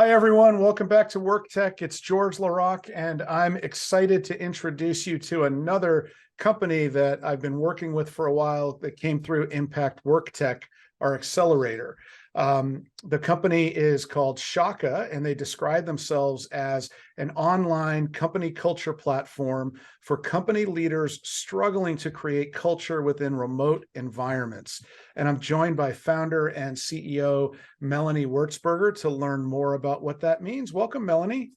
Hi, everyone. Welcome back to WorkTech. It's George LaRocque, and I'm excited to introduce you to another company that I've been working with for a while that came through Impact WorkTech, our Accelerator. The company is called Shaka, and they describe themselves as an online company culture platform for company leaders struggling to create culture within remote environments. And I'm joined by founder and CEO Melanie Wertzberger to learn more about what that means. Welcome, Melanie.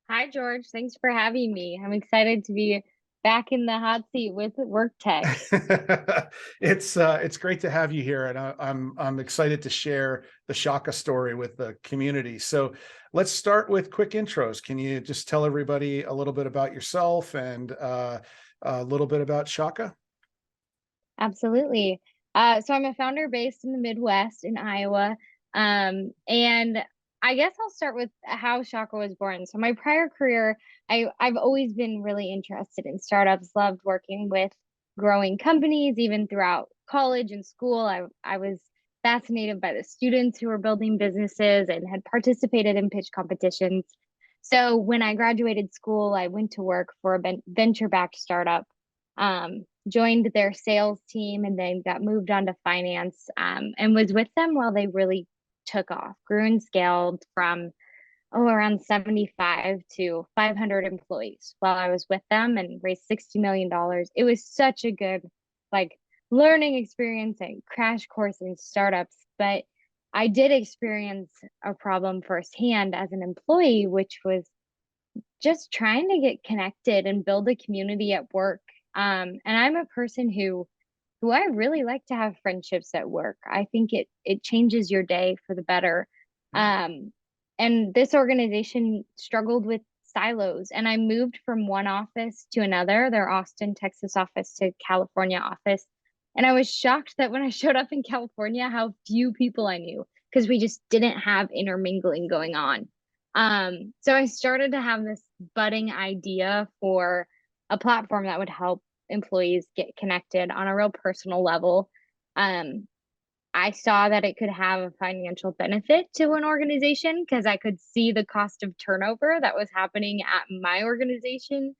Hi, George. Thanks for having me. I'm excited to be back in the hot seat with WorkTech. It's great to have you here, and I'm excited to share the Shaka story with the community. So let's start with quick intros. Can you just tell everybody a little bit about yourself and a little bit about Shaka? Absolutely. So I'm a founder based in the Midwest in Iowa. And I guess I'll start with how Shaka was born. So my prior career, I've always been really interested in startups, loved working with growing companies, even throughout college and school. I was fascinated by the students who were building businesses and had participated in pitch competitions. So when I graduated school, I went to work for a venture-backed startup. Joined their sales team and then got moved on to finance, and was with them while they really took off, grew and scaled from around 75 to 500 employees while I was with them and raised $60 million. It was such a good like learning experience and crash course in startups. But I did experience a problem firsthand as an employee, which was just trying to get connected and build a community at work. And I'm a person who I really like to have friendships at work. I think it changes your day for the better. Um, and this organization struggled with silos, and I moved from one office to another, their Austin, Texas office to California office. And I was shocked that when I showed up in California, how few people I knew because we just didn't have intermingling going on. So I started to have this budding idea for a platform that would help employees get connected on a real personal level. Um, I saw that it could have a financial benefit to an organization because I could see the cost of turnover that was happening at my organization.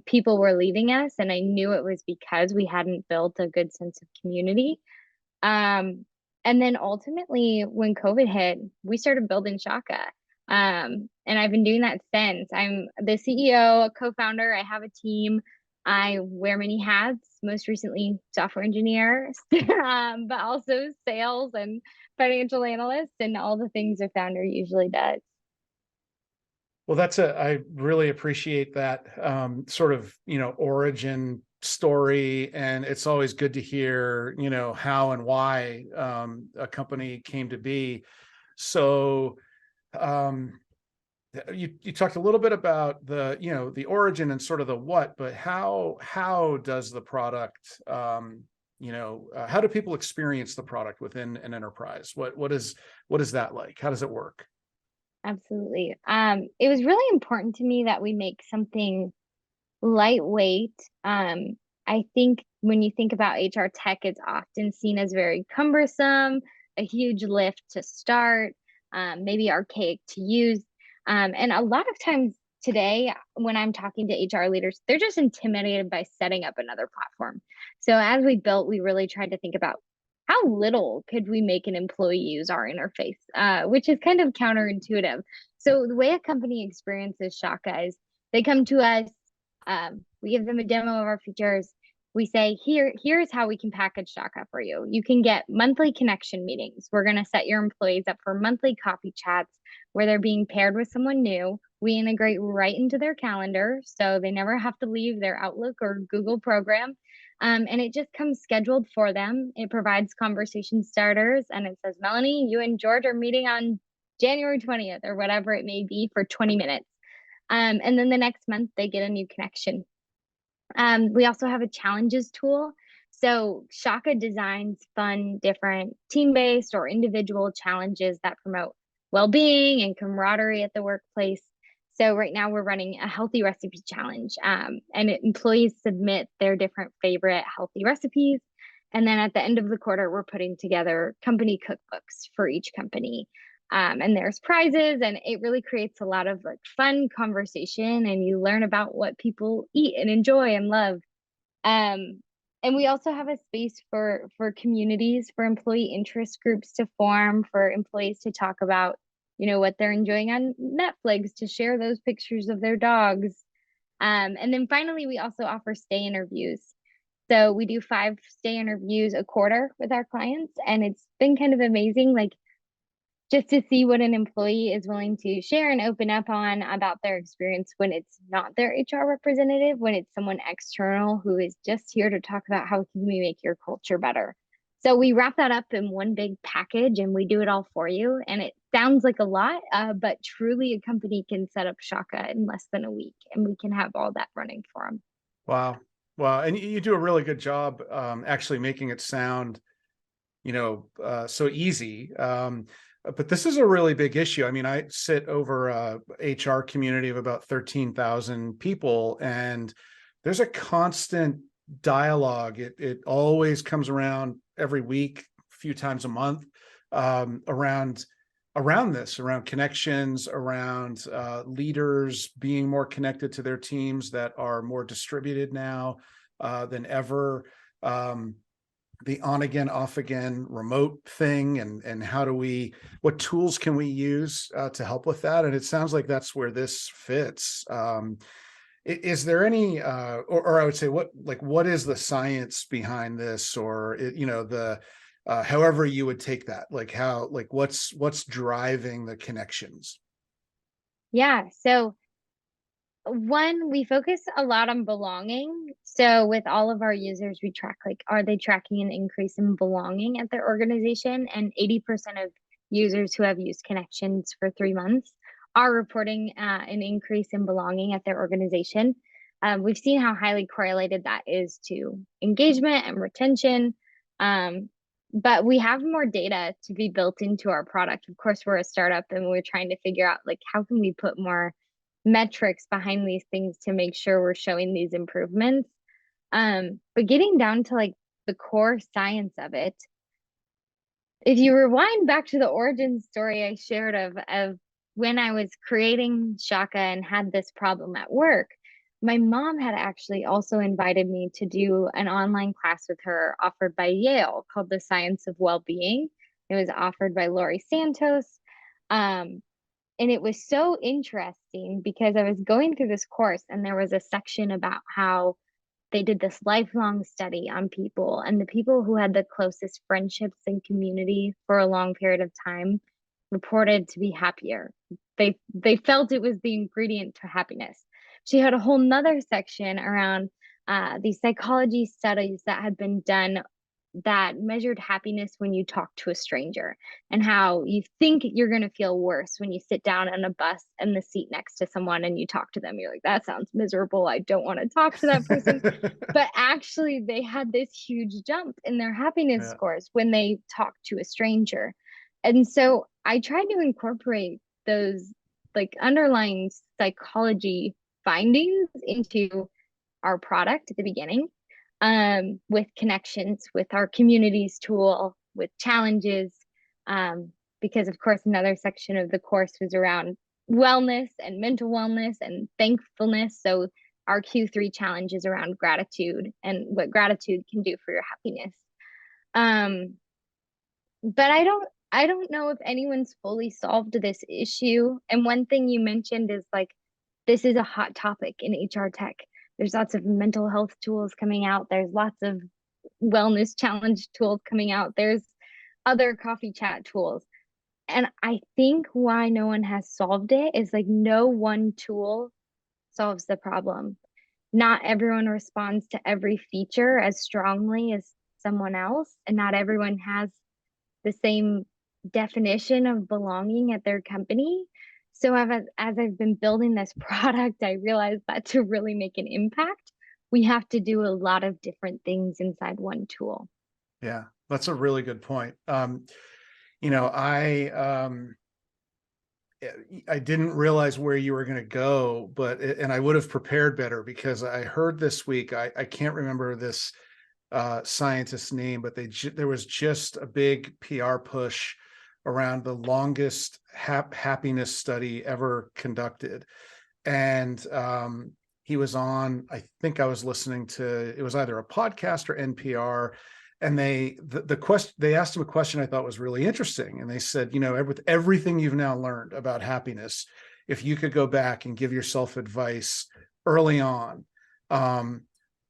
People were leaving us, and I knew it was because we hadn't built a good sense of community. Um, and then ultimately, when COVID hit, we started building Shaka. And I've been doing that since. I'm the CEO, a co-founder. I have a team. I wear many hats, most recently software engineer, but also sales and financial analyst and all the things a founder usually does. Well, I really appreciate that sort of, origin story. And it's always good to hear, how and why a company came to be. So um, you talked a little bit about the origin and sort of the what, but how does the product, how do people experience the product within an enterprise? What is that like? How does it work? Absolutely. It was really important to me that we make something lightweight. I think when you think about HR tech, it's often seen as very cumbersome, a huge lift to start, maybe archaic to use. And a lot of times today, when I'm talking to HR leaders, they're just intimidated by setting up another platform. So as we built, we really tried to think about how little could we make an employee use our interface, which is kind of counterintuitive. So the way a company experiences Shaka is they come to us, we give them a demo of our features. We say, here's how we can package Shaka for you. You can get monthly connection meetings. We're going to set your employees up for monthly coffee chats where they're being paired with someone new. We integrate right into their calendar, so they never have to leave their Outlook or Google program. And it just comes scheduled for them. It provides conversation starters, and it says, Melanie, you and George are meeting on January 20th or whatever it may be for 20 minutes. And then the next month they get a new connection. We also have a challenges tool. So Shaka designs fun, different team-based or individual challenges that promote well-being and camaraderie at the workplace. So right now we're running a healthy recipe challenge, and employees submit their different favorite healthy recipes. And then at the end of the quarter, we're putting together company cookbooks for each company. And there's prizes, and it really creates a lot of like fun conversation, and you learn about what people eat and enjoy and love. Um, and we also have a space for communities, for employee interest groups to form, for employees to talk about, what they're enjoying on Netflix, to share those pictures of their dogs. And then finally, we also offer stay interviews. So we do 5 stay interviews a quarter with our clients, and it's been kind of amazing. Like, just to see what an employee is willing to share and open up on about their experience when it's not their HR representative, when it's someone external who is just here to talk about how can we make your culture better. So we wrap that up in one big package and we do it all for you. And it sounds like a lot, but truly a company can set up Shaka in less than a week and we can have all that running for them. Wow. Wow. And you do a really good job actually making it sound, so easy. But this is a really big issue. I mean, I sit over a HR community of about 13,000 people, and there's a constant dialogue. It always comes around every week, a few times a month, around connections, around leaders being more connected to their teams that are more distributed now than ever. The on again, off again remote thing, and what tools can we use to help with that? And it sounds like that's where this fits. Is there any, or I would say, what is the science behind this, or however you would take that, what's driving the connections? Yeah. So one, we focus a lot on belonging. So with all of our users, we track, like, are they tracking an increase in belonging at their organization? And 80% of users who have used Connections for 3 months are reporting an increase in belonging at their organization. We've seen how highly correlated that is to engagement and retention. But we have more data to be built into our product. Of course, we're a startup and we're trying to figure out, like, how can we put more metrics behind these things to make sure we're showing these improvements. But getting down to like the core science of it, if you rewind back to the origin story I shared of when I was creating Shaka and had this problem at work, my mom had actually also invited me to do an online class with her offered by Yale called The Science of Well-Being. It was offered by Laurie Santos. Um, and it was so interesting because I was going through this course and there was a section about how they did this lifelong study on people, and the people who had the closest friendships and community for a long period of time reported to be happier. They felt it was the ingredient to happiness. She had a whole nother section around these psychology studies that had been done that measured happiness when you talk to a stranger, and how you think you're going to feel worse when you sit down on a bus and the seat next to someone and you talk to them. You're like, that sounds miserable. I don't want to talk to that person. But actually, they had this huge jump in their happiness Yeah. scores when they talked to a stranger. And so I tried to incorporate those like underlying psychology findings into our product at the beginning, with Connections, with our communities tool, with challenges, because of course another section of the course was around wellness and mental wellness and thankfulness. So our Q3 challenge is around gratitude and what gratitude can do for your happiness. But I don't know if anyone's fully solved this issue. And one thing you mentioned is like, this is a hot topic in HR tech. There's lots of mental health tools coming out. There's lots of wellness challenge tools coming out. There's other coffee chat tools. And I think why no one has solved it is like no one tool solves the problem. Not everyone responds to every feature as strongly as someone else, and not everyone has the same definition of belonging at their company. So as I've been building this product, I realized that to really make an impact, we have to do a lot of different things inside one tool. Yeah, that's a really good point. You know, I didn't realize where you were going to go, and I would have prepared better, because I heard this week, I can't remember this scientist's name, but there was just a big PR push around the longest happiness study ever conducted. And he was on, I think I was listening to, it was either a podcast or NPR, and they asked him a question I thought was really interesting. And they said, with everything you've now learned about happiness, if you could go back and give yourself advice early on,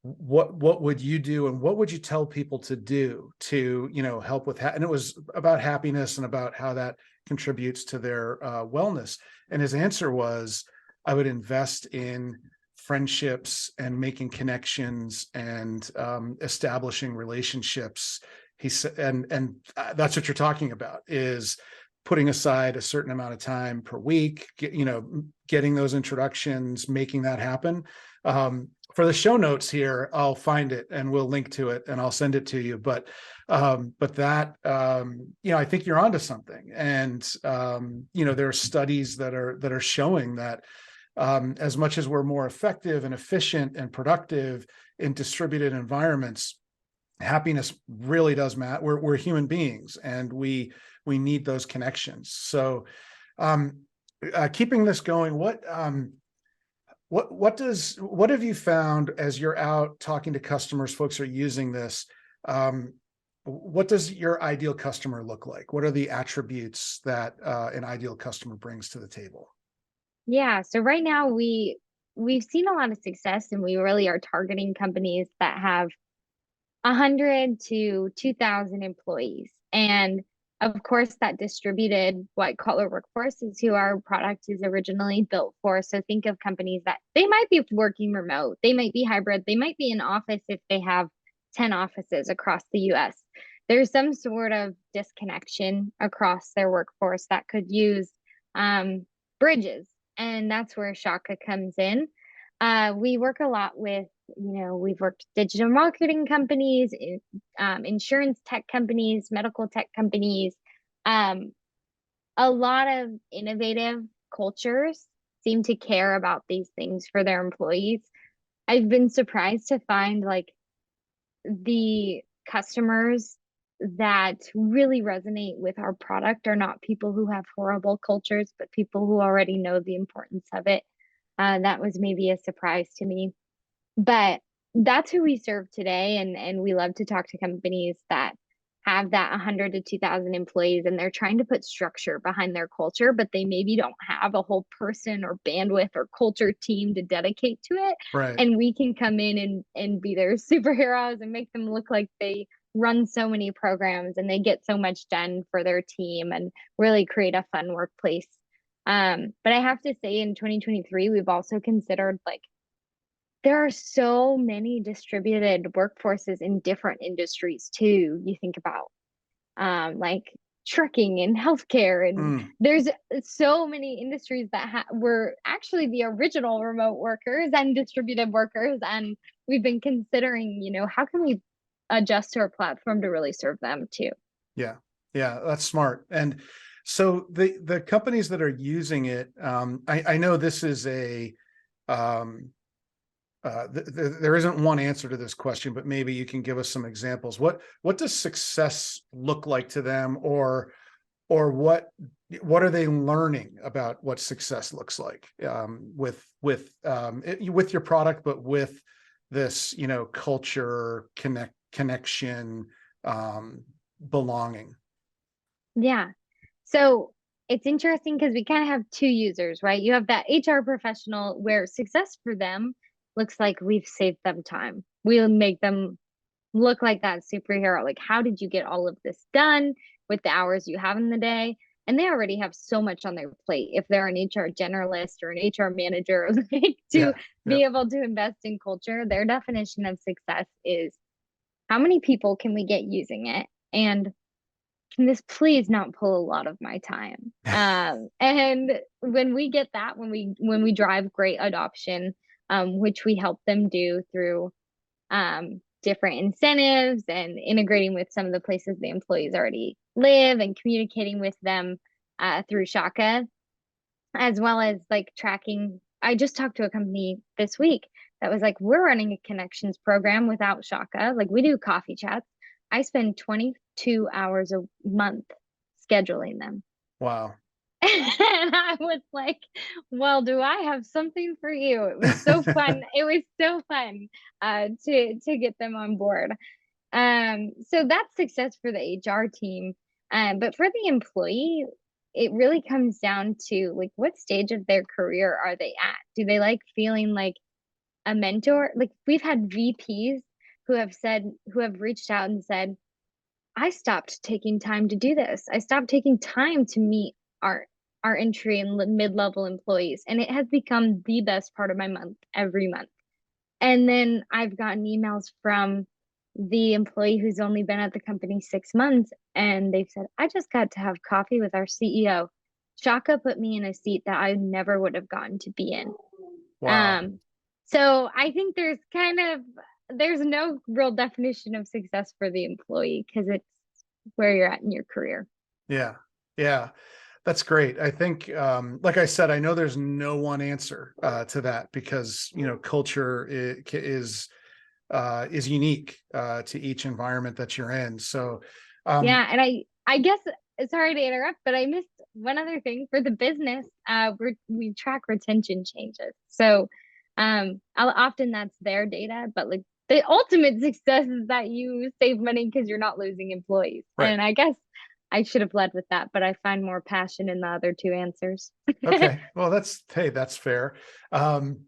what would you do, and what would you tell people to do to help with and it was about happiness and about how that contributes to their wellness. And his answer was, I would invest in friendships and making connections and establishing relationships. He said, and that's what you're talking about, is putting aside a certain amount of time per week, getting those introductions, making that happen. For the show notes here, I'll find it and we'll link to it and I'll send it to you. But that, I think you're onto something. And, there are studies that are showing that as much as we're more effective and efficient and productive in distributed environments, happiness really does matter. We're human beings, and we need those connections. So keeping this going, what have you found as you're out talking to customers, folks are using this? What does your ideal customer look like? What are the attributes that an ideal customer brings to the table? Yeah. So right now we've seen a lot of success, and we really are targeting companies that have 100 to 2,000 employees. And of course, that distributed white collar workforce is who our product is originally built for. So think of companies that they might be working remote, they might be hybrid, they might be in office if they have 10 offices across the US. There's some sort of disconnection across their workforce that could use bridges. And that's where Shaka comes in. We work a lot with, we've worked digital marketing companies, insurance tech companies, medical tech companies. A lot of innovative cultures seem to care about these things for their employees. I've been surprised to find like the customers that really resonate with our product are not people who have horrible cultures, but people who already know the importance of it. That was maybe a surprise to me. But that's who we serve today, and we love to talk to companies that have that 100 to 2,000 employees, and they're trying to put structure behind their culture, but they maybe don't have a whole person or bandwidth or culture team to dedicate to it. Right. And we can come in and be their superheroes and make them look like they run so many programs and they get so much done for their team and really create a fun workplace. But I have to say, in 2023, we've also considered like, there are so many distributed workforces in different industries too. You think about like trucking and healthcare, and there's so many industries that were actually the original remote workers and distributed workers, and we've been considering, how can we adjust our platform to really serve them too. Yeah, that's smart. And so the companies that are using it, I know this is a there isn't one answer to this question, but maybe you can give us some examples. What does success look like to them, or what are they learning about what success looks like with your product, but with this culture, connection, belonging? Yeah. So it's interesting because we kind of have two users, right? You have that HR professional where success for them looks like we've saved them time. We'll make them look like that superhero. Like, how did you get all of this done with the hours you have in the day? And they already have so much on their plate. If they're an HR generalist or an HR manager, like, to be able to invest in culture, their definition of success is, how many people can we get using it? And can this please not pull a lot of my time? And when we get that, when we drive great adoption, which we help them do through different incentives and integrating with some of the places the employees already live and communicating with them through Shaka, as well as like tracking. I just talked to a company this week that was like, we're running a connections program without Shaka. Like, we do coffee chats. I spend 22 hours a month scheduling them. Wow. And I was like, well, do I have something for you? It was so fun. It was so fun to get them on board. So that's success for the HR team. But for the employee, it really comes down to like what stage of their career are they at? Do they like feeling like a mentor? Like we've had VPs who have reached out and said, I stopped taking time to do this. I stopped taking time to meet our our entry and mid-level employees, and it has become the best part of my month every month. And then I've gotten emails from the employee who's only been at the company 6 months, and they've said, I just got to have coffee with our CEO. Shaka put me in a seat that I never would have gotten to be in. Wow. Um, so I think there's no real definition of success for the employee because it's where you're at in your career. Yeah. Yeah. That's great. I think, like I said, I know there's no one answer to that because culture is unique to each environment that you're in. So, Yeah, and I guess sorry to interrupt, but I missed one other thing for the business. We track retention changes. So often that's their data, but like the ultimate success is that you save money because you're not losing employees. right. And I guess I should have led with that, but I find more passion in the other two answers. Okay. Well, that's fair. Um,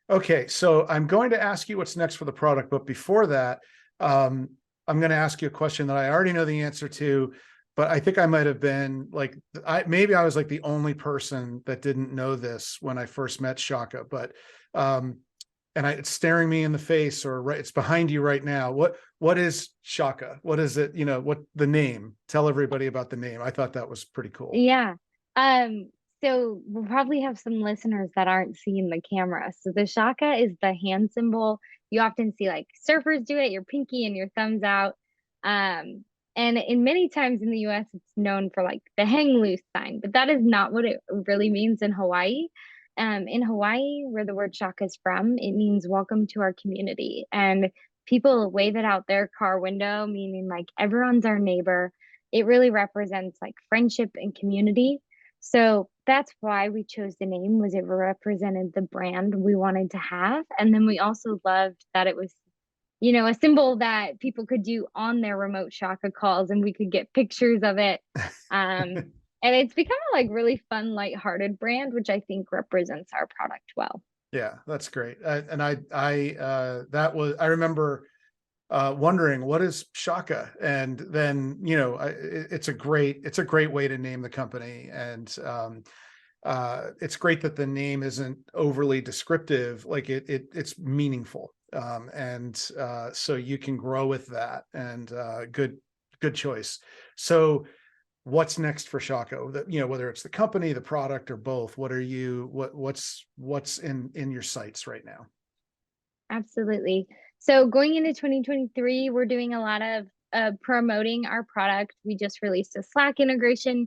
okay. So I'm going to ask you what's next for the product, but before that, um, I'm going to ask you a question that I already know the answer to, but I think I might have been like, maybe I was like the only person that didn't know this when I first met Shaka, but, and it's staring me in the face or right, it's behind you right now. What is Shaka? What is it? What the name? Tell everybody about the name. I thought that was pretty cool. Yeah. Um, so we'll probably have some listeners that aren't seeing the camera. So the shaka is the hand symbol. You often see like surfers do it, your pinky and your thumbs out. Um, and in many times in the US, it's known for like the hang loose sign, but that is not what it really means in Hawaii. In Hawaii, where the word shaka is from, it means welcome to our community. And people wave it out their car window, meaning like everyone's our neighbor. It really represents like friendship and community. So that's why we chose the name, was it represented the brand we wanted to have. And then we also loved that it was, a symbol that people could do on their remote Shaka calls and we could get pictures of it. And it's become a like really fun, lighthearted brand, which I think represents our product well. Yeah, that's great. And I remember wondering what is Shaka, and then it's a great way to name the company, and it's great that the name isn't overly descriptive, like it's meaningful, and so you can grow with that, and good choice. So what's next for Shaka? Whether it's the company, the product, or both, what's in your sights right now? Absolutely. So going into 2023, we're doing a lot of promoting our product. We just released a Slack integration.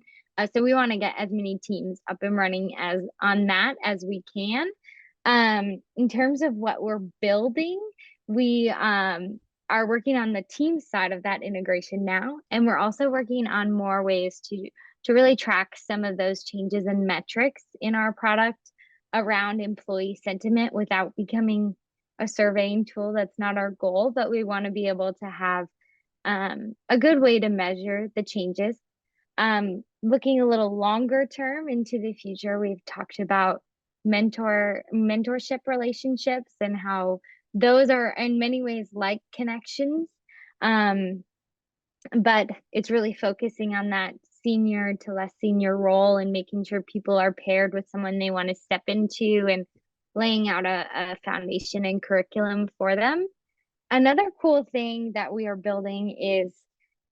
So we want to get as many teams up and running as on that as we can. In terms of what we're building, we are working on the team side of that integration now. And we're also working on more ways to really track some of those changes and metrics in our product around employee sentiment without becoming a surveying tool. That's not our goal, but we want to be able to have a good way to measure the changes. Looking a little longer term into the future, we've talked about mentorship relationships and how those are in many ways like connections. Um, but it's really focusing on that senior to less senior role and making sure people are paired with someone they want to step into and laying out a foundation and curriculum for them. Another cool thing that we are building is,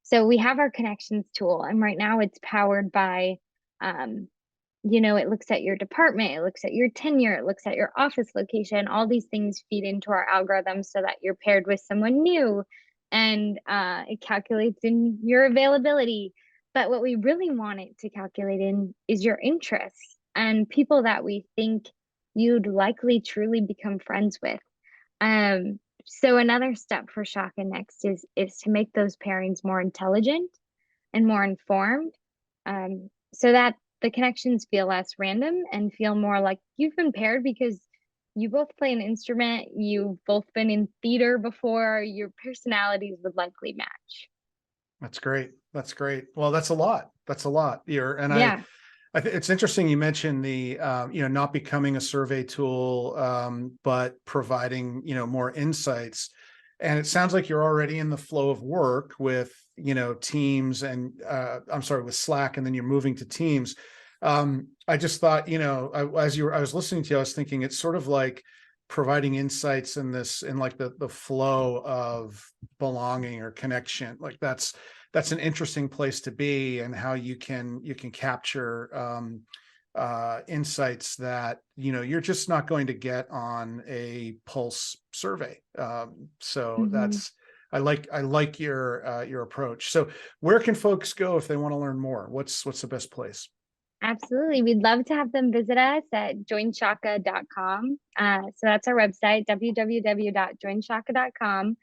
so we have our connections tool, and right now it's powered by it looks at your department, it looks at your tenure, it looks at your office location. All these things feed into our algorithm so that you're paired with someone new, and it calculates in your availability. But what we really want it to calculate in is your interests and people that we think you'd likely truly become friends with. So another step for Shaka next is to make those pairings more intelligent and more informed. so that the connections feel less random and feel more like you've been paired because you both play an instrument, you've both been in theater before, your personalities would likely match. That's great. That's great. Well, that's a lot. That's a lot. Yeah. I think it's interesting you mentioned the not becoming a survey tool, but providing more insights. And it sounds like you're already in the flow of work with Teams and I'm sorry, with Slack, and then you're moving to Teams. I just thought I was listening to you, I was thinking it's sort of like providing insights in like the flow of belonging or connection. Like that's an interesting place to be, and how you can capture insights that you're just not going to get on a pulse survey. So Hmm. that's I like your approach. So where can folks go if they want to learn more? What's the best place? Absolutely. We'd love to have them visit us at joinshaka.com. So that's our website, www.joinshaka.com.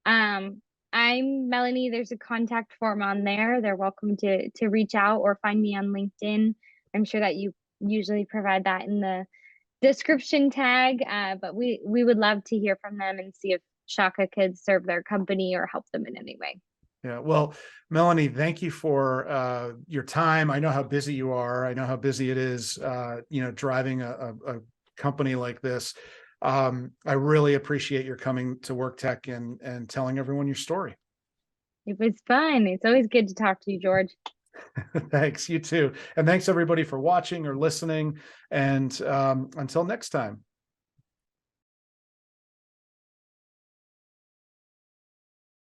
Um, I'm Melanie. There's a contact form on there. They're welcome to reach out or find me on LinkedIn. I'm sure that you usually provide that in the description tag. But we would love to hear from them and see if Shaka could serve their company or help them in any way. Yeah. Well, Melanie, thank you for your time. I know how busy you are. I know how busy it is, driving a company like this. I really appreciate your coming to WorkTech and telling everyone your story. It was fun. It's always good to talk to you, George. Thanks. You too. And thanks everybody for watching or listening. And until next time.